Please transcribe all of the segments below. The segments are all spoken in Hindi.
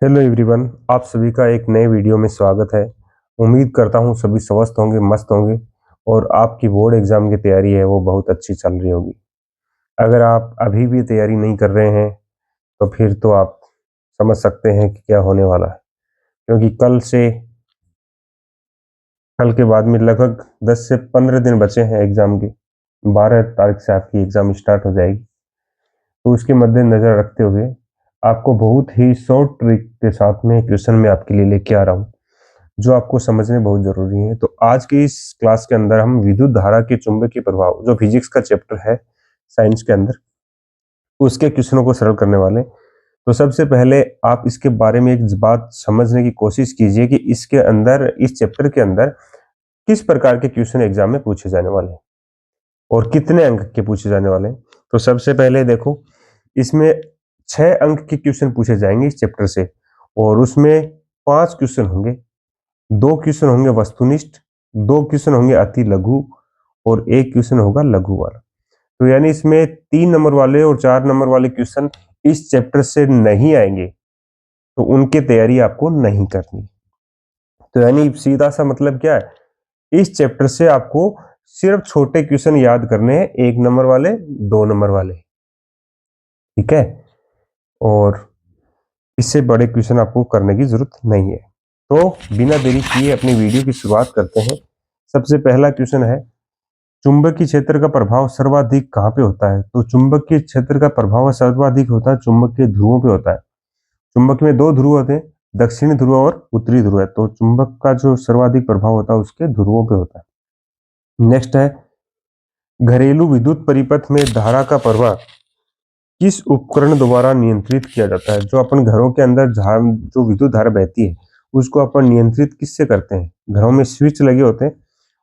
हेलो एवरीवन, आप सभी का एक नए वीडियो में स्वागत है। उम्मीद करता हूँ सभी स्वस्थ होंगे, मस्त होंगे और आपकी बोर्ड एग्जाम की तैयारी है वो बहुत अच्छी चल रही होगी। अगर आप अभी भी तैयारी नहीं कर रहे हैं तो फिर तो आप समझ सकते हैं कि क्या होने वाला है, क्योंकि कल के बाद में लगभग 10 से 15 दिन बचे हैं एग्जाम के। 12 तारीख से आपकी एग्जाम स्टार्ट हो जाएगी। तो उसके मद्देनजर रखते हुए आपको बहुत ही शॉर्ट ट्रिक के साथ में क्वेश्चन में आपके लिए लेके आ रहा हूँ, जो आपको समझने बहुत जरूरी है। तो आज के इस क्लास के अंदर हम विद्युत धारा के चुंबकीय प्रभाव, जो फिजिक्स का चैप्टर है साइंस के अंदर, उसके क्वेश्चनों को सरल करने वाले। तो सबसे पहले आप इसके बारे में एक बात समझने की कोशिश कीजिए कि इसके अंदर, इस चैप्टर के अंदर किस प्रकार के क्वेश्चन एग्जाम में पूछे जाने वाले हैं और कितने अंक के पूछे जाने वाले हैं। तो सबसे पहले देखो, इसमें 6 अंक के क्वेश्चन पूछे जाएंगे इस चैप्टर से, और उसमें 5 क्वेश्चन होंगे। 2 क्वेश्चन होंगे वस्तुनिष्ठ, 2 क्वेश्चन होंगे अति लघु और 1 क्वेश्चन होगा लघु वाला। तो यानी इसमें 3 नंबर वाले और 4 नंबर वाले क्वेश्चन इस चैप्टर से नहीं आएंगे, तो उनकी तैयारी आपको नहीं करनी। तो यानी सीधा सा मतलब क्या है, इस चैप्टर से आपको सिर्फ छोटे क्वेश्चन याद करने हैं, 1 नंबर वाले, 2 नंबर वाले, ठीक है। और इससे बड़े क्वेश्चन आपको करने की जरूरत नहीं है। तो बिना देरी किए अपनी वीडियो की शुरुआत करते हैं। सबसे पहला क्वेश्चन है, चुंबकीय क्षेत्र का प्रभाव सर्वाधिक कहाँ पे होता है? तो चुंबकीय क्षेत्र का प्रभाव सर्वाधिक होता है चुंबकीय ध्रुवों पे होता है। चुंबक में 2 ध्रुव होते हैं, दक्षिणी ध्रुव और उत्तरी ध्रुव है। तो चुंबक का जो सर्वाधिक प्रभाव होता है उसके ध्रुवों पे होता है। नेक्स्ट है, घरेलू विद्युत परिपथ में धारा का प्रवाह किस उपकरण द्वारा नियंत्रित किया जाता है? जो अपन घरों के अंदर जो विद्युत धारा बहती है उसको अपन नियंत्रित किससे करते हैं? घरों में स्विच लगे होते हैं,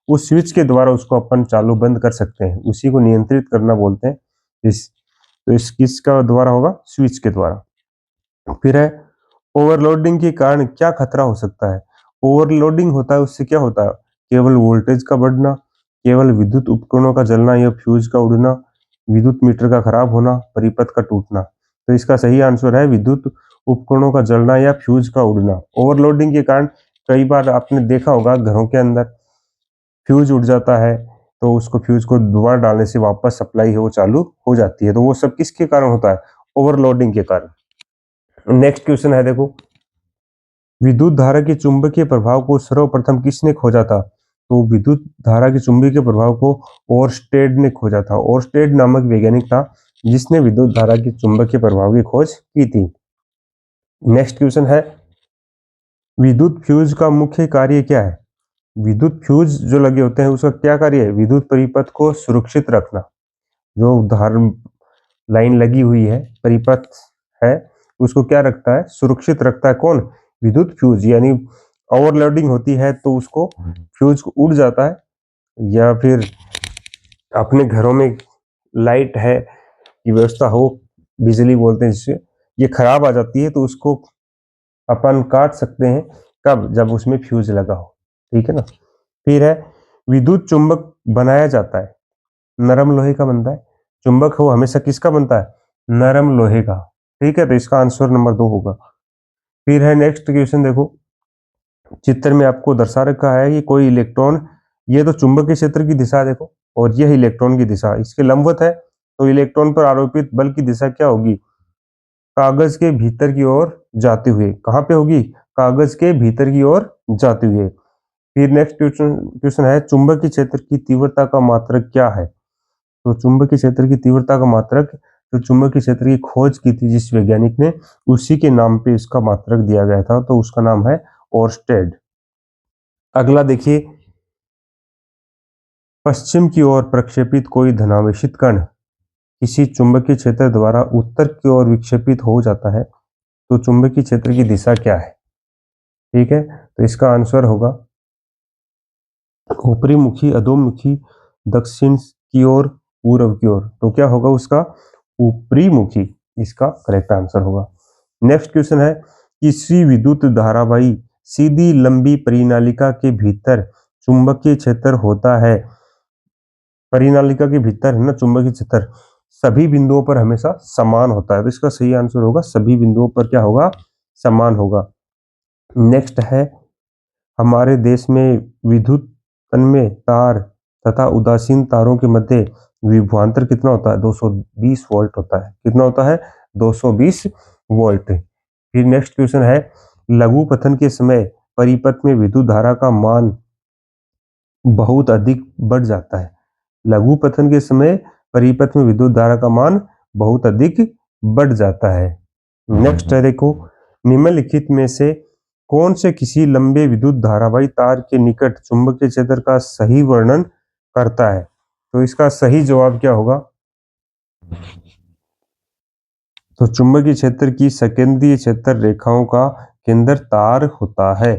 उस स्विच के द्वारा उसको अपन चालू बंद कर सकते हैं, उसी को नियंत्रित करना बोलते हैं। इस किसका द्वारा होगा? स्विच के द्वारा। फिर है, ओवरलोडिंग के कारण क्या खतरा हो सकता है? ओवरलोडिंग होता है, उससे क्या होता है? केवल वोल्टेज का बढ़ना, केवल विद्युत उपकरणों का जलना या फ्यूज का उड़ना, विद्युत मीटर का खराब होना, परिपथ का टूटना। तो इसका सही आंसर है विद्युत उपकरणों का जलना या फ्यूज का उड़ना। ओवरलोडिंग के कारण कई बार आपने देखा होगा घरों के अंदर फ्यूज उड़ जाता है, तो उसको फ्यूज को दोबारा डालने से वापस सप्लाई है वो चालू हो जाती है। तो वो सब किसके कारण होता है? ओवरलोडिंग के कारण। नेक्स्ट क्वेश्चन है, देखो, विद्युत धारा के चुंबकीय प्रभाव को सर्वप्रथम किसने खोजा था? तो विद्युत धारा के चुंबकीय प्रभाव को ओरस्टेड ने खोजा था। ओरस्टेड नामक वैज्ञानिक था जिसने विद्युत धारा के चुंबकीय प्रभाव की खोज की थी। नेक्स्ट क्वेश्चन है, विद्युत फ्यूज का मुख्य कार्य क्या है? विद्युत फ्यूज जो लगे होते हैं उसका क्या कार्य है? विद्युत परिपथ को सुरक्षित रखना। जो धार लाइन लगी हुई है, परिपथ है, उसको क्या रखता है? सुरक्षित रखता है। कौन? विद्युत फ्यूज। यानी ओवरलोडिंग होती है तो उसको फ्यूज को उड़ जाता है, या फिर अपने घरों में लाइट है की व्यवस्था हो, बिजली बोलते हैं जिससे, ये खराब आ जाती है तो उसको अपन काट सकते हैं। कब? जब उसमें फ्यूज लगा हो, ठीक है ना। फिर है, विद्युत चुंबक बनाया जाता है, नरम लोहे का बनता है। चुंबक हो हमेशा किसका बनता है? नरम लोहे का, ठीक है। तो इसका आंसर नंबर 2 होगा। फिर है नेक्स्ट क्वेश्चन, देखो, चित्र में आपको दर्शा रखा है कि कोई इलेक्ट्रॉन, ये तो चुंबकीय क्षेत्र की दिशा देखो, और यह इलेक्ट्रॉन की दिशा इसके लंबवत है, तो इलेक्ट्रॉन पर आरोपित बल की दिशा क्या होगी? कागज के भीतर की ओर जाते हुए। कहां पे होगी? कागज के भीतर की ओर जाते हुए। फिर नेक्स्ट क्वेश्चन है, चुंबकीय क्षेत्र की तीव्रता का मात्रक क्या है? तो चुंबकीय क्षेत्र की तीव्रता का मात्रक, जो चुंबकीय क्षेत्र की खोज की थी जिस वैज्ञानिक ने, उसी के नाम पे इसका मात्रक दिया गया था, तो उसका नाम है ओरस्टेड। अगला देखिए, पश्चिम की ओर प्रक्षेपित कोई धनावेशित कण किसी चुंबकीय क्षेत्र द्वारा उत्तर की ओर विक्षेपित हो जाता है, तो चुंबकीय क्षेत्र की दिशा क्या है? ठीक है, तो इसका आंसर होगा ऊपरी मुखी, अधोमुखी, दक्षिण की ओर, पूर्व की ओर। तो क्या होगा उसका? ऊपरी मुखी इसका करेक्ट आंसर होगा। नेक्स्ट क्वेश्चन है, किसी विद्युत धारावाही सीधी लंबी परिनालिका के भीतर चुंबकीय क्षेत्र होता है। परिनालिका के भीतर है ना चुंबकीय क्षेत्र, सभी बिंदुओं पर हमेशा समान होता है। तो इसका सही आंसर होगा सभी बिंदुओं पर क्या होगा? समान होगा। नेक्स्ट है, हमारे देश में विद्युत तन्मय तार तथा उदासीन तारों के मध्य विभवांतर कितना होता है? 220 वोल्ट होता है। कितना होता है? 220 वोल्ट। फिर नेक्स्ट क्वेश्चन है, लघु पतन के समय परिपथ में विद्युत धारा का मान बहुत अधिक बढ़ जाता है। लघु पतन के समय परिपथ में विद्युत धारा का मान बहुत अधिक बढ़ जाता है। नेक्स्ट है, देखो, निम्नलिखित में से कौन से किसी लंबे विद्युत धारावाही तार के निकट चुंबकीय क्षेत्र का सही वर्णन करता है? तो इसका सही जवाब क्या होगा? तो चुंबकीय क्षेत्र की संकेंद्रीय क्षेत्र रेखाओं का केंद्र तार होता है।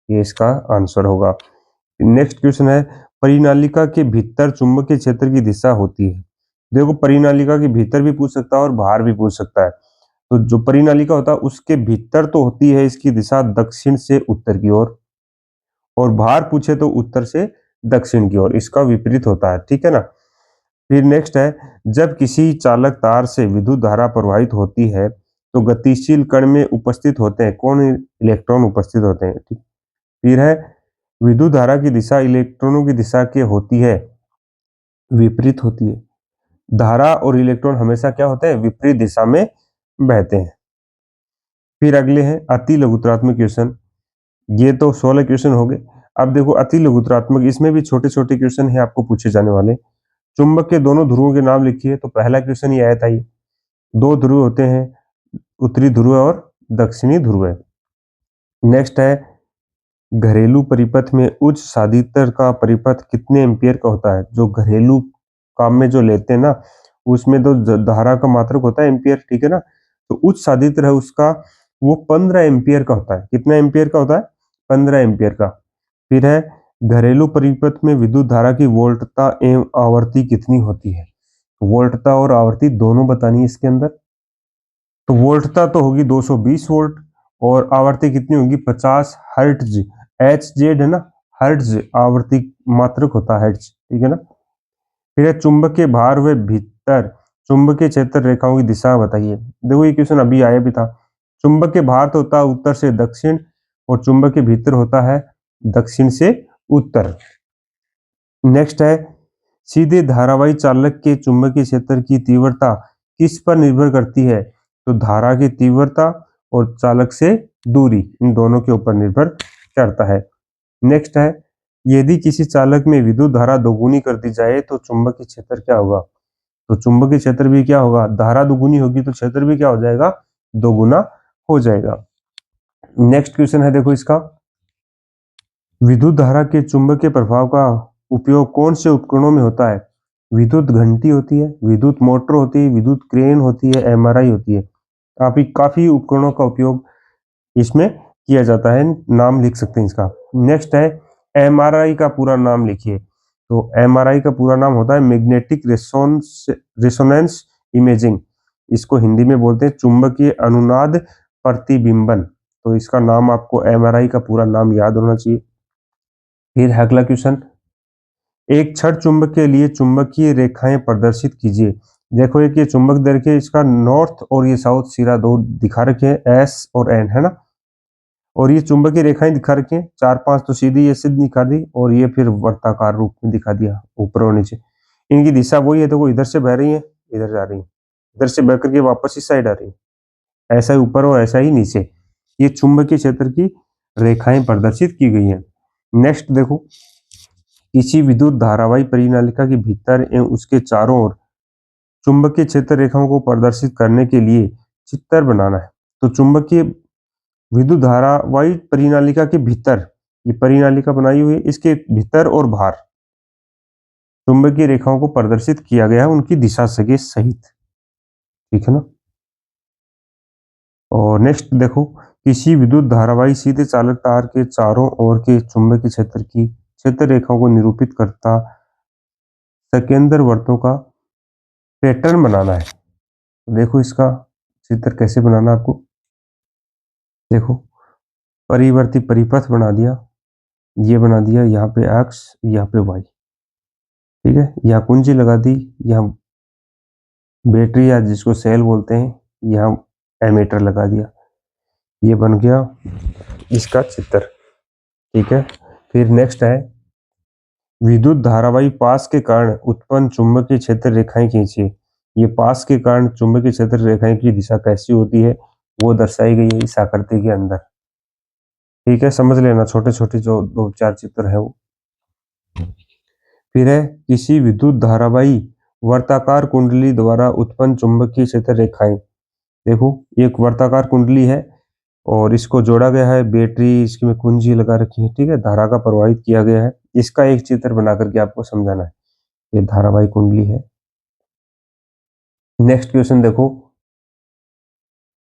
ये इसका आंसर होगा। नेक्स्ट क्वेश्चन है, परिनालिका के भीतर चुंबकीय क्षेत्र की दिशा होती है। देखो, परिनालिका के भीतर भी पूछ सकता है और बाहर भी पूछ सकता है। तो जो परिनालिका होता है उसके भीतर तो होती है इसकी दिशा दक्षिण से उत्तर की ओर, और बाहर पूछे तो उत्तर से दक्षिण की ओर, इसका विपरीत होता है। ठीक है ना। फिर नेक्स्ट है, जब किसी चालक तार से विद्युत धारा प्रवाहित होती है तो गतिशील कण में उपस्थित होते हैं कौन? इलेक्ट्रॉन उपस्थित होते हैं। ठीक। फिर है, विद्युत धारा की दिशा इलेक्ट्रॉनों की दिशा के होती है विपरीत होती है। धारा और इलेक्ट्रॉन हमेशा क्या होते हैं? विपरीत दिशा में बहते हैं। फिर अगले हैं अति लघुत्तरात्मक क्वेश्चन। ये तो 16 क्वेश्चन हो गए। अब देखो अति लघुत्तरात्मक, इसमें भी छोटे छोटे क्वेश्चन है आपको पूछे जाने वाले। चुंबक के दोनों ध्रुवों के नाम लिखिए। तो पहला क्वेश्चन ये आया था, ये 2 ध्रुव होते हैं, उत्तरी ध्रुव और दक्षिणी ध्रुव। नेक्स्ट है, घरेलू परिपथ में उच्च साधित्र का परिपथ कितने एम्पियर का होता है? जो घरेलू काम में जो लेते हैं ना, उसमें तो धारा का मात्रक होता है एम्पियर। ठीक है ना। तो उच्च साधित्र है उसका, वो 15 एम्पियर का होता है। कितना एम्पियर का होता है? 15 एम्पियर का। फिर है, घरेलू परिपथ में विद्युत धारा की वोल्टता एवं आवर्ती कितनी होती है? वोल्टता और आवर्ती दोनों बतानी है इसके अंदर। तो वोल्टता तो होगी 220 वोल्ट, और आवर्ती कितनी होगी? 50 हर्ट्ज। एच जेड है ना, हर्ट्ज आवर्ती मात्रक होता है, हर्ट्ज। ठीक है ना। फिर है, चुंबकीय भार व भीतर चुंबकीय क्षेत्र रेखाओं की दिशा बताइए। देखो ये क्वेश्चन अभी आया भी था। चुंबकीय भार तो होता है उत्तर से दक्षिण, और चुंबकीय भीतर होता है दक्षिण से उत्तर। नेक्स्ट है, सीधे धारावाही चालक के चुंबकीय क्षेत्र की तीव्रता किस पर निर्भर करती है? तो धारा की तीव्रता और चालक से दूरी, इन दोनों के ऊपर निर्भर करता है। नेक्स्ट है, यदि किसी चालक में विद्युत धारा दोगुनी कर दी जाए तो चुंबकीय क्षेत्र क्या होगा? तो चुंबकीय क्षेत्र भी क्या होगा? धारा दोगुनी होगी तो क्षेत्र भी क्या हो जाएगा? दोगुना हो जाएगा। नेक्स्ट क्वेश्चन है, देखो इसका, विद्युत धारा के चुंबकीय प्रभाव का उपयोग कौन से उपकरणों में होता है? विद्युत घंटी होती है, विद्युत मोटर होती है, विद्युत क्रेन होती है, एमआरआई होती है। काफी उपकरणों का उपयोग इसमें किया जाता है। नाम लिख सकते हैं इसका। नेक्स्ट है, एमआरआई का पूरा नाम लिखिए। तो एमआरआई का पूरा नाम होता है मैग्नेटिक रेसोनेंस इमेजिंग। इसको हिंदी में बोलते हैं चुंबकीय अनुनाद प्रतिबिंबन। तो इसका नाम आपको एमआरआई का पूरा नाम याद होना चाहिए। फिर अगला क्वेश्चन, एक क्षण चुंबक के लिए चुंबकीय रेखाएं प्रदर्शित कीजिए। देखो एक ये चुंबक देखिए, इसका नॉर्थ और ये साउथ सिरा दो दिखा रखे हैं, एस और एन, है ना। और ये चुंबकीय रेखाएं दिखा रखी हैं 4-5, तो सीधी ये सिद्ध दिखा दी, और ये फिर वर्ताकार रूप में दिखा दिया ऊपर और नीचे। इनकी दिशा वही है, देखो इधर से बह रही है, इधर जा रही है, इधर से बह करके वापस इस साइड आ रही है, ऐसा ही ऊपर और ऐसा ही नीचे। ये चुंबकीय क्षेत्र की रेखाएं प्रदर्शित की गई हैं। नेक्स्ट देखो, किसी विद्युत धारावाही परिनालिका के भीतर एवं उसके चारों ओर चुंबकीय क्षेत्र रेखाओं को प्रदर्शित करने के लिए चित्र बनाना है। तो चुंबकीय विद्युत धारावाही परिनालिका के भीतर, ये परिनालिका बनाई हुई है, इसके भीतर और बाहर चुंबकीय रेखाओं को प्रदर्शित किया गया है उनकी दिशा के सहित। ठीक है ना। और नेक्स्ट देखो, किसी विद्युत धारावाही सीधे चालक तार के चारों ओर के चुंबकीय क्षेत्र की क्षेत्र रेखाओं को निरूपित करता सकेंद्र वर्तों का पैटर्न बनाना है। देखो इसका चित्र कैसे बनाना आपको। देखो, परिवर्ती परिपथ बना दिया, ये बना दिया, यहाँ पे एक्स, यहाँ पे वाई। ठीक है, यहाँ कुंजी लगा दी, यहाँ बैटरी या जिसको सेल बोलते हैं, यहाँ एमीटर लगा दिया। ये बन गया इसका चित्र। ठीक है, फिर नेक्स्ट है विद्युत धारावाही पास के कारण उत्पन्न चुंबकीय क्षेत्र रेखाएं खींचिए। ये पास के कारण चुंबकीय क्षेत्र रेखाएं की दिशा कैसी होती है वो दर्शाई गई है इस आकृति के अंदर। ठीक है, समझ लेना, छोटे छोटे जो 2-4 चित्र है वो। फिर है किसी विद्युत धारावाही वर्ताकार कुंडली द्वारा उत्पन्न चुंबकीय क्षेत्र रेखाएं। देखो एक वर्ताकार कुंडली है और इसको जोड़ा गया है, बैटरी इसमें कुंजी लगा रखी है। ठीक है, धारा का प्रवाहित किया गया है। इसका एक चित्र बना करके आपको समझाना है। ये धारावाही कुंडली है। नेक्स्ट क्वेश्चन देखो,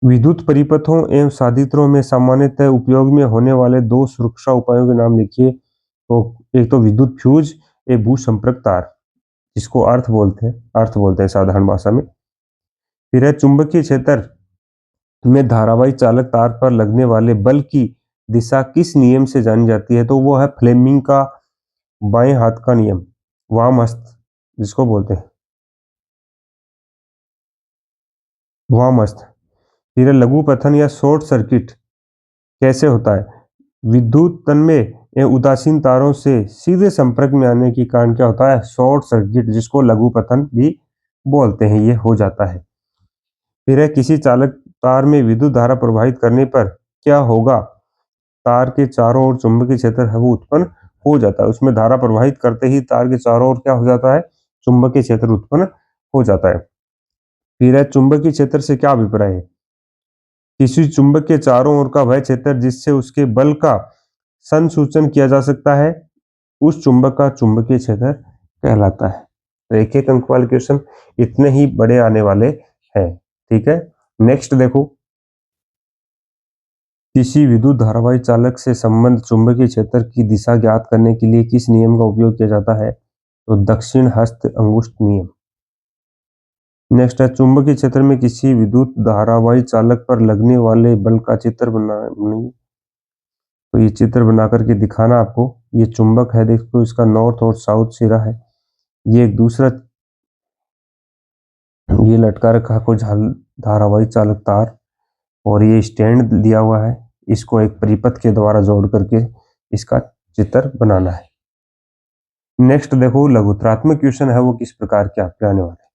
विद्युत परिपथों एवं साधित्रों में सामान्यतः उपयोग में होने वाले 2 सुरक्षा उपायों के नाम लिखिए। तो एक तो विद्युत फ्यूज, एक भू संपर्क तार, जिसको अर्थ बोलते हैं साधारण भाषा में। फिर है चुंबकीय क्षेत्र में धारावाही चालक तार पर लगने वाले बल की दिशा किस नियम से जानी जाती है? तो वो है फ्लेमिंग का बाएं हाथ का नियम, वाम हस्त जिसको बोलते हैं, वाम हस्त। फिर है लघु पथन या शॉर्ट सर्किट कैसे होता है? विद्युत तन्मय एवं उदासीन तारों से सीधे संपर्क में आने के कारण क्या होता है? शॉर्ट सर्किट, जिसको लघु पथन भी बोलते हैं, ये हो जाता है। फिर है किसी चालक तार में विद्युत धारा प्रवाहित करने पर क्या होगा? तार के चारों ओर चुंबकीय क्षेत्र है वो उत्पन्न हो जाता है। उसमें धारा प्रवाहित करते ही तार के चारों ओर क्या हो जाता है? चुंबकीय क्षेत्र उत्पन्न हो जाता है। फिर है चुंबकीय क्षेत्र से क्या अभिप्राय है? किसी चुंबक के चारों ओर का वह क्षेत्र जिससे उसके बल का संसूचन किया जा सकता है, उस चुंबक का चुंबकीय क्षेत्र कहलाता है। तो एक एक अंक वाले क्वेश्चन इतने ही बड़े आने वाले हैं। ठीक है, नेक्स्ट देखो, किसी विद्युत धारावाही चालक से संबंध चुंबकीय क्षेत्र की दिशा ज्ञात करने के लिए किस नियम का उपयोग किया जाता है? तो दक्षिण हस्त अंगुष्ठ नियम। नेक्स्ट है चुंबकीय क्षेत्र में किसी विद्युत धारावाही चालक पर लगने वाले बल का चित्र बनाइए। तो ये चित्र बना करके दिखाना आपको। ये चुंबक है, देखो इसका नॉर्थ और साउथ सिरा है। ये एक दूसरा ये लटका रखा है कुछ धारावाही चालक तार, और ये स्टैंड दिया हुआ है। इसको एक परिपथ के द्वारा जोड़ करके इसका चित्र बनाना है। नेक्स्ट देखो, लघुत्रात्मक क्वेश्चन है वो किस प्रकार के आपके आने वाले।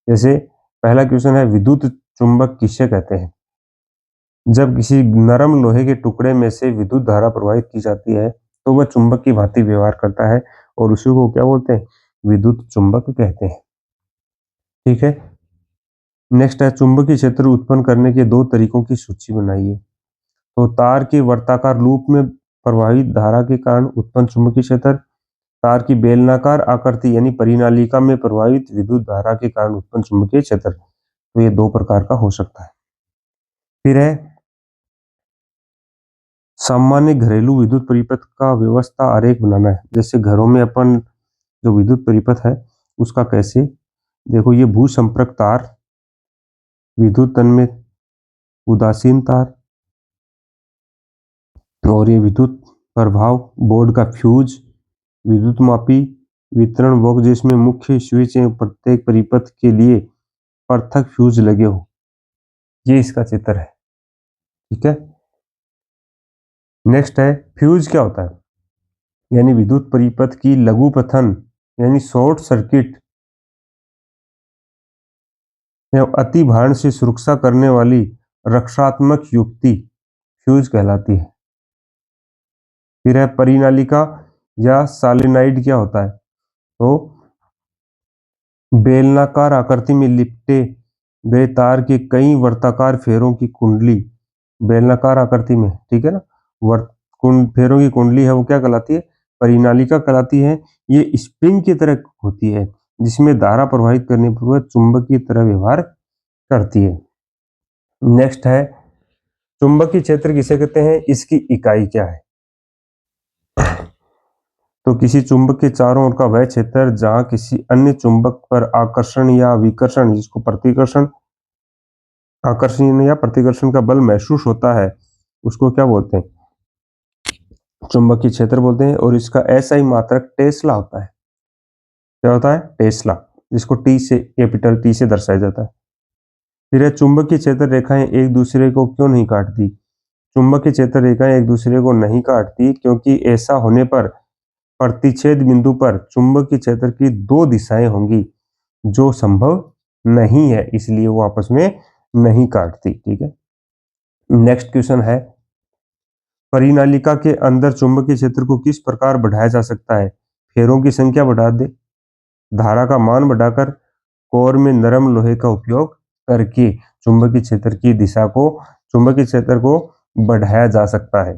जैसे पहला क्वेश्चन है विद्युत चुंबक किसे कहते हैं? जब किसी नरम लोहे के टुकड़े में से विद्युत धारा प्रवाहित की जाती है तो वह चुंबक की भांति व्यवहार करता है और उसी को क्या बोलते हैं? विद्युत चुंबक कहते हैं। ठीक है, नेक्स्ट है चुंबकीय क्षेत्र उत्पन्न करने के 2 तरीकों की सूची बनाइए। तो तार के वर्ताकार लूप में प्रवाहित धारा के कारण उत्पन्न चुंबकीय क्षेत्र, तार की बेलनाकार आकृति यानी परिनालिका में प्रवाहित विद्युत धारा के कारण उत्पन्न चुंबकीय क्षेत्र। तो ये 2 प्रकार का हो सकता है। फिर है सामान्य घरेलू विद्युत परिपथ का व्यवस्था आरेख बनाना है। जैसे घरों में अपन जो विद्युत परिपथ है उसका कैसे, देखो ये भू संपर्क तार, विद्युत तन्मय उदासीन तार, और ये विद्युत प्रभाव बोर्ड का फ्यूज, विद्युत मापी वितरण बॉक्स जिसमें मुख्य स्विच एवं प्रत्येक परिपथ के लिए पृथक फ्यूज लगे हो। ये इसका चित्र है। ठीक है, नेक्स्ट है फ्यूज क्या होता है? यानी विद्युत परिपथ की लघु पथन यानी शॉर्ट सर्किट एवं अति भारण से सुरक्षा करने वाली रक्षात्मक युक्ति फ्यूज कहलाती है। फिर है परिनालिका या सॉलिनॉइड क्या होता है? तो बेलनाकार आकृति में लिपटे गए तार के कई वर्ताकार फेरों की कुंडली, बेलनाकार आकृति में, ठीक है ना, फेरों की कुंडली है वो क्या कहलाती है? परिनालिका कहलाती है। ये स्प्रिंग की तरह होती है जिसमें धारा प्रवाहित करने पर वह चुंबक की तरह व्यवहार करती है। नेक्स्ट है चुंबकीय क्षेत्र किसे कहते हैं, इसकी इकाई क्या है? तो किसी चुंबक के चारों ओर का वह क्षेत्र जहां किसी अन्य चुंबक पर आकर्षण या विकर्षण, जिसको प्रतिकर्षण, आकर्षण या प्रतिकर्षण का बल महसूस होता है, उसको क्या बोलते हैं? चुंबकीय क्षेत्र बोलते हैं। और इसका एसआई मात्रक टेस्ला होता है। क्या होता है? टेस्ला, जिसको टी से, कैपिटल टी से दर्शाया जाता है। फिर चुंबकीय क्षेत्र रेखाएं एक दूसरे को क्यों नहीं काटती? चुंबकीय क्षेत्र रेखाएं एक दूसरे को नहीं काटती, क्योंकि ऐसा होने पर प्रतिच्छेद बिंदु पर चुंबकीय क्षेत्र की दो दिशाएं होंगी, जो संभव नहीं है, इसलिए वो आपस में नहीं काटती। ठीक है, नेक्स्ट क्वेश्चन है, परिनालिका के अंदर चुंबकीय क्षेत्र को किस प्रकार बढ़ाया जा सकता है? फेरों की संख्या बढ़ा दे, धारा का मान बढ़ाकर, कोर में नरम लोहे का उपयोग करके चुंबकीय क्षेत्र की दिशा को, चुंबकीय क्षेत्र को बढ़ाया जा सकता है।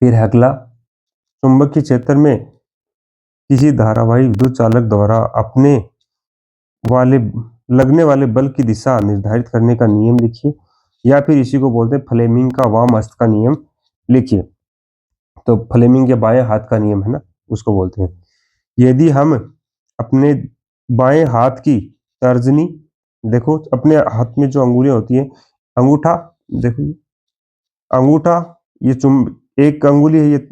फिर अगला, चुंबकीय क्षेत्र में किसी धारावाही विद्युत चालक द्वारा अपने वाले लगने वाले बल की दिशा निर्धारित करने का नियम लिखिए, या फिर इसी को बोलते हैं फ्लेमिंग का वाम हस्त का नियम लिखिए। तो फ्लेमिंग के बाएं हाथ का नियम है ना, उसको बोलते हैं। यदि हम अपने बाएं हाथ की तर्जनी, देखो अपने हाथ में जो अंगुलियां होती है, अंगूठा, देखो अंगूठा, ये एक अंगुली है, ये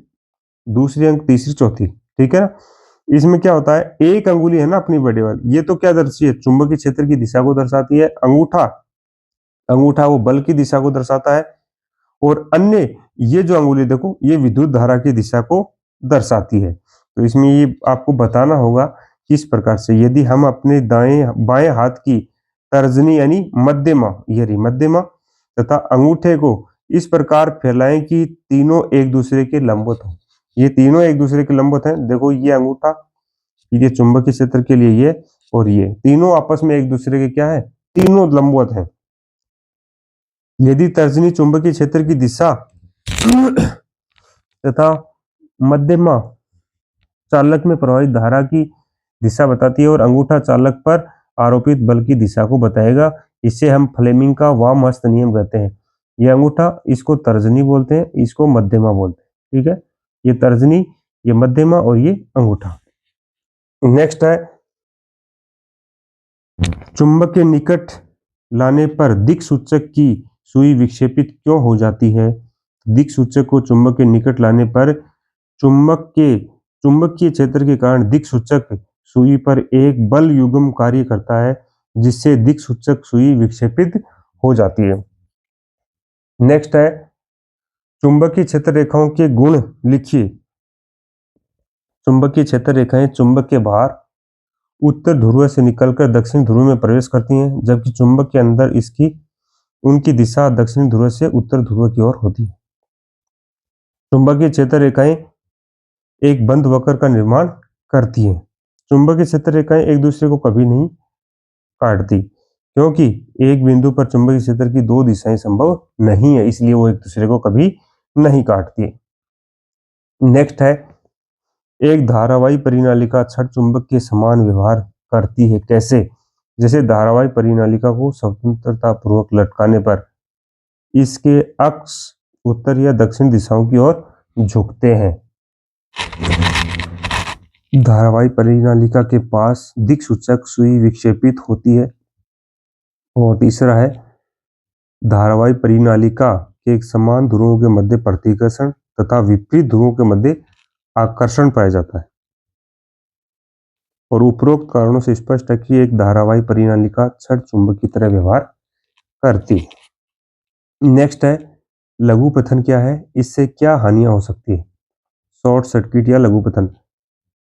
दूसरी अंग, तीसरी, चौथी, ठीक है ना। इसमें क्या होता है, एक अंगुली है ना अपनी बड़े वाली, ये तो क्या दर्शाती है, चुंबकीय क्षेत्र की दिशा को दर्शाती है। अंगूठा, अंगूठा वो बल की दिशा को दर्शाता है, और अन्य ये जो अंगुली देखो, ये विद्युत धारा की दिशा को दर्शाती है। तो इसमें ये आपको बताना होगा किस प्रकार से, यदि हम अपने दाएं बाएं हाथ की तर्जनी यानी मध्यमा, ये रही मध्यमा, तथा अंगूठे को इस प्रकार फैलाएं कि तीनों एक दूसरे के लंबवत हो। ये तीनों एक दूसरे के लंबवत हैं। देखो ये अंगूठा, ये चुंबकीय क्षेत्र के लिए ये, और ये तीनों आपस में एक दूसरे के क्या है, तीनों लंबवत हैं। यदि तर्जनी चुंबकीय क्षेत्र की दिशा तथा मध्यमा चालक में प्रवाहित धारा की दिशा बताती है, और अंगूठा चालक पर आरोपित बल की दिशा को बताएगा। इसे हम फ्लेमिंग का वाम हस्त नियम कहते हैं। ये अंगूठा, इसको तर्जनी बोलते हैं, इसको मध्यमा बोलते हैं। ठीक है, ये तर्जनी, ये मध्यमा, और ये अंगूठा। नेक्स्ट है, चुंबक के निकट लाने पर दिक् सूचक की सुई विक्षेपित क्यों हो जाती है? दिक् सूचक को चुंबक के निकट लाने पर चुंबकीय क्षेत्र के कारण दिक् सूचक सुई पर एक बल युग्म कार्य करता है, जिससे दिक् सूचक सुई विक्षेपित हो जाती है। नेक्स्ट है, चुंबकीय क्षेत्र रेखाओं के गुण लिखिए। चुंबकीय क्षेत्र रेखाएं चुंबक के बाहर उत्तर ध्रुव से निकलकर दक्षिण ध्रुव में प्रवेश करती हैं, जबकि चुंबक के अंदर उनकी दिशा दक्षिण ध्रुव से उत्तर ध्रुव की ओर होती है। चुंबकीय क्षेत्र रेखाएं एक बंद वक्र का निर्माण करती हैं। चुंबकीय क्षेत्र रेखाएं एक दूसरे को कभी नहीं काटती, क्योंकि एक बिंदु पर चुंबकीय क्षेत्र की दो दिशाएं संभव नहीं है, इसलिए वो एक दूसरे को कभी नहीं काटती। नेक्स्ट है, एक धारावाही परिनालिका छड़ चुंबक के समान व्यवहार करती है। कैसे? जैसे धारावाही परिनालिका को स्वतंत्रता पूर्वक लटकाने पर इसके अक्ष उत्तर या दक्षिण दिशाओं की ओर झुकते हैं। धारावाही परिनालिका के पास दिक् सूचक सुई विक्षेपित होती है। और तीसरा है, धारावाही परिनालिका के एक समान ध्रुवों के मध्य प्रतिकर्षण तथा विपरीत ध्रुवों के मध्य आकर्षण पाया जाता है। और उपरोक्त कारणों से स्पष्ट है कि एक धारावाही परिनालिका छड़ चुंबक की तरह व्यवहार करती है। नेक्स्ट है, लघुपथन क्या है, इससे क्या हानियां हो सकती है? शॉर्ट सर्किट या लघुपथन,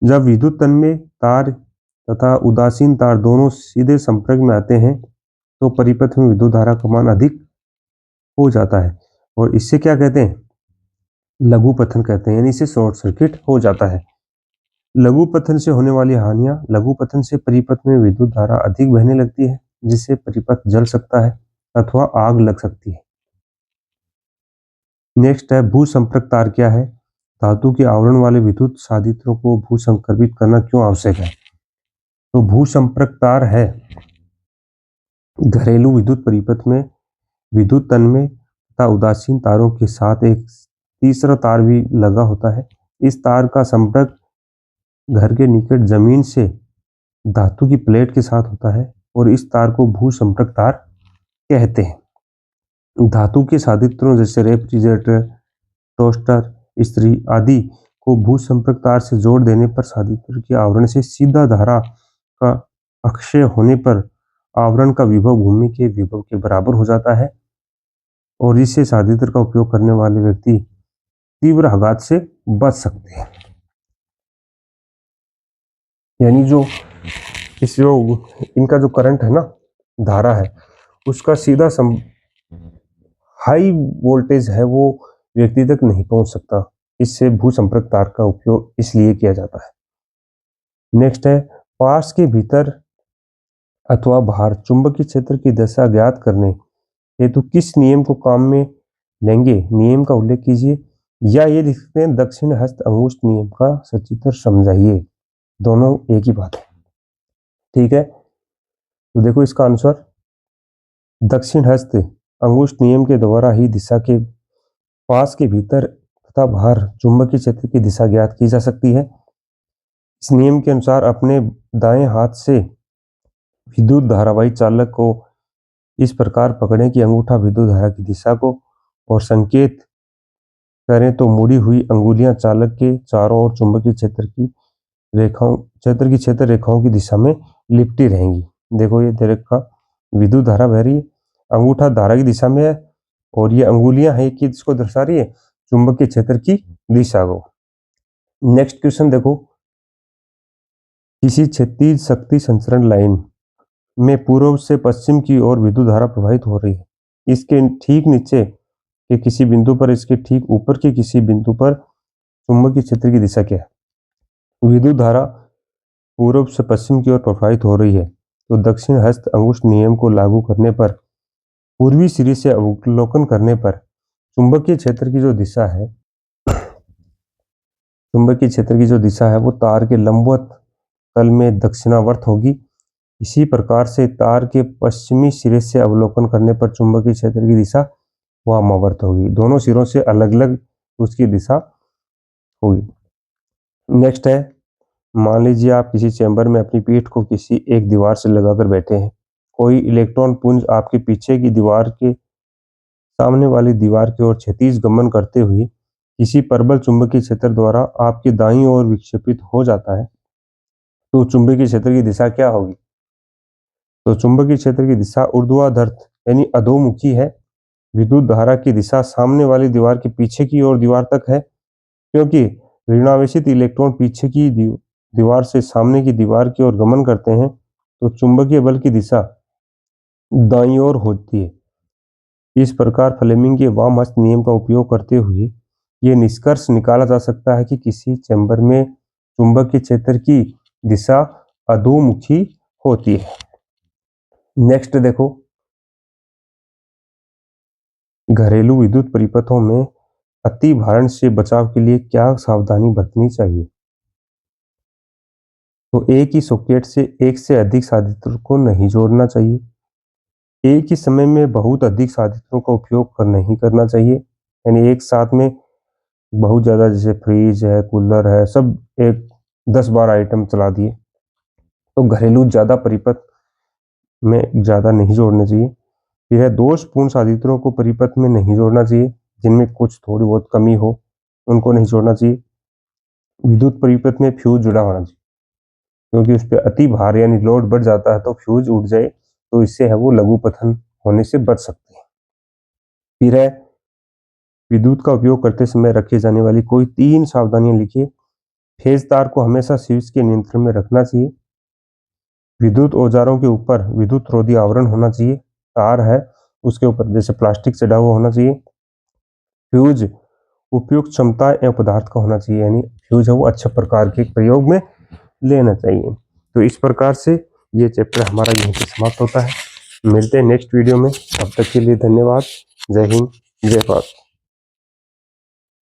जब विद्युत तन्मय तार तथा उदासीन तार दोनों सीधे संपर्क में आते हैं तो परिपथ में विद्युत धारा का मान अधिक हो जाता है, और इससे क्या कहते हैं, लघुपथन कहते हैं, यानी इसे शॉर्ट सर्किट हो जाता है। लघुपथन से होने वाली हानियां, लघुपथन से परिपथ में विद्युत धारा अधिक बहने लगती है, जिससे परिपथ जल सकता है अथवा आग लग सकती है। नेक्स्ट है, भू संपर्क तार क्या है? धातु के आवरण वाले विद्युत साधित्रों को भू संक्रमित करना क्यों आवश्यक है? तो भू संपर्क तार है घरेलू विद्युत परिपथ में विद्युत तन्मय तथा उदासीन तारों के साथ एक तीसरा तार भी लगा होता है। इस तार का संपर्क घर के निकट जमीन से धातु की प्लेट के साथ होता है, और इस तार को भू संपर्क तार कहते हैं। धातु के साधित्रों जैसे रेफ्रिजरेटर, टोस्टर, इस्त्री आदि को भू संपर्क तार से जोड़ देने पर साधित्र के आवरण से सीधा धारा का अक्षय होने पर आवरण का विभव भूमि के विभव के बराबर हो जाता है। और इससे शादीतर का उपयोग करने वाले व्यक्ति तीव्र आघात से बच सकते हैं। यानी जो इनका जो करंट है ना, धारा है, उसका सीधा हाई वोल्टेज है वो व्यक्ति तक नहीं पहुंच सकता। इससे भू संपर्क तार का उपयोग इसलिए किया जाता है। नेक्स्ट है, पास के भीतर अथवा बाहर चुंबकीय क्षेत्र की दशा ज्ञात करने हेतु किस नियम को काम में लेंगे, नियम का उल्लेख कीजिए, या ये लिख सकते हैं दक्षिण हस्त अंगुष्ठ नियम का सचित्र समझाइए। दोनों एक ही बात है, ठीक है। तो देखो इसका आंसर, दक्षिण हस्त अंगुष्ठ नियम के द्वारा ही दिशा के पास के भीतर तथा बाहर चुंबकीय क्षेत्र की दिशा ज्ञात की जा सकती है। इस नियम के अनुसार अपने दाएं हाथ से विद्युत धारावाही चालक को इस प्रकार पकड़ें कि अंगूठा विद्युत धारा की दिशा को और संकेत करें तो मुड़ी हुई अंगुलियां चालक के चारों ओर चुंबकीय क्षेत्र की क्षेत्र रेखाओं की दिशा में लिपटी रहेंगी। देखो ये रेखा विद्युत धारा बह रही है, अंगूठा धारा की दिशा में है और ये अंगुलियां हैं कि इसको दर्शा रही है चुंबकीय क्षेत्र की दिशा को। नेक्स्ट क्वेश्चन देखो, किसी क्षैतिज शक्ति संचरण लाइन में पूर्व से पश्चिम की ओर विद्युत धारा प्रवाहित हो रही है। इसके ठीक नीचे के किसी बिंदु पर, इसके ठीक ऊपर के किसी बिंदु पर चुंबकीय क्षेत्र की दिशा क्या है? विद्युत धारा पूर्व से पश्चिम की ओर प्रवाहित हो रही है, तो दक्षिण हस्त अंगुष्ठ नियम को लागू करने पर, पूर्वी सिरे से अवलोकन करने पर चुंबकीय क्षेत्र की जो दिशा है, वो तार के लंबवत तल में दक्षिणावर्त होगी। इसी प्रकार से तार के पश्चिमी सिरे से अवलोकन करने पर चुंबकीय क्षेत्र की दिशा वामावर्त होगी। दोनों सिरों से अलग अलग उसकी दिशा होगी। नेक्स्ट है, मान लीजिए आप किसी चैम्बर में अपनी पीठ को किसी एक दीवार से लगाकर बैठे हैं। कोई इलेक्ट्रॉन पुंज आपके पीछे की दीवार के सामने वाली दीवार की ओर क्षैतिज गमन करते हुए किसी प्रबल चुंबकीय क्षेत्र द्वारा आपकी दाईं ओर विक्षेपित हो जाता है, तो चुंबकीय क्षेत्र की दिशा क्या होगी? तो चुंबकीय क्षेत्र की दिशा ऊर्ध्वाधर यानी अधोमुखी है। विद्युत धारा की दिशा सामने वाली दीवार के पीछे की ओर दीवार तक है, क्योंकि ऋणावेशित इलेक्ट्रॉन पीछे की दीवार से सामने की दीवार की ओर गमन करते हैं, तो चुंबकीय बल की दिशा दाईं ओर होती है। इस प्रकार फ्लेमिंग के वाम हस्त नियम का उपयोग करते हुए ये निष्कर्ष निकाला जा सकता है कि किसी चैम्बर में चुंबकीय क्षेत्र की दिशा अधोमुखी होती है। नेक्स्ट देखो, घरेलू विद्युत परिपथों में अति भारण से बचाव के लिए क्या सावधानी बरतनी चाहिए? तो एक ही सॉकेट से एक से अधिक शादितों को नहीं जोड़ना चाहिए। एक ही समय में बहुत अधिक शादितों का उपयोग नहीं करना चाहिए, यानी एक साथ में बहुत ज़्यादा, जैसे फ्रिज है, कूलर है, सब एक 10-12 आइटम चला दिए, तो घरेलू ज़्यादा परिपथ में ज़्यादा नहीं जोड़ने चाहिए। फिर है, दोषपूर्ण शादितों को परिपथ में नहीं जोड़ना चाहिए, जिनमें कुछ थोड़ी बहुत कमी हो उनको नहीं जोड़ना चाहिए। विद्युत परिपथ में फ्यूज जुड़ा होना चाहिए, क्योंकि उस पर अति भार यानी लोड बढ़ जाता है तो फ्यूज उड़ जाए, तो इससे है वो लघु पतन होने से बच सकते हैं। फिर है, विद्युत का उपयोग करते समय रखे जाने वाली कोई 3 सावधानियां लिखिए। फेज तार को हमेशा स्विच के नियंत्रण में रखना चाहिए। विद्युत औजारों के ऊपर विद्युत रोधी आवरण होना चाहिए। तार है उसके ऊपर जैसे प्लास्टिक चढ़ा हुआ होना चाहिए। फ्यूज उपयुक्त क्षमता एवं पदार्थ का होना चाहिए, यानी फ्यूज है वो अच्छे प्रकार के प्रयोग में लेना चाहिए। तो इस प्रकार से ये चैप्टर हमारा यहीं पे समाप्त होता है। मिलते हैं नेक्स्ट वीडियो में, तब तक के लिए धन्यवाद। जय हिंद, जय भारत।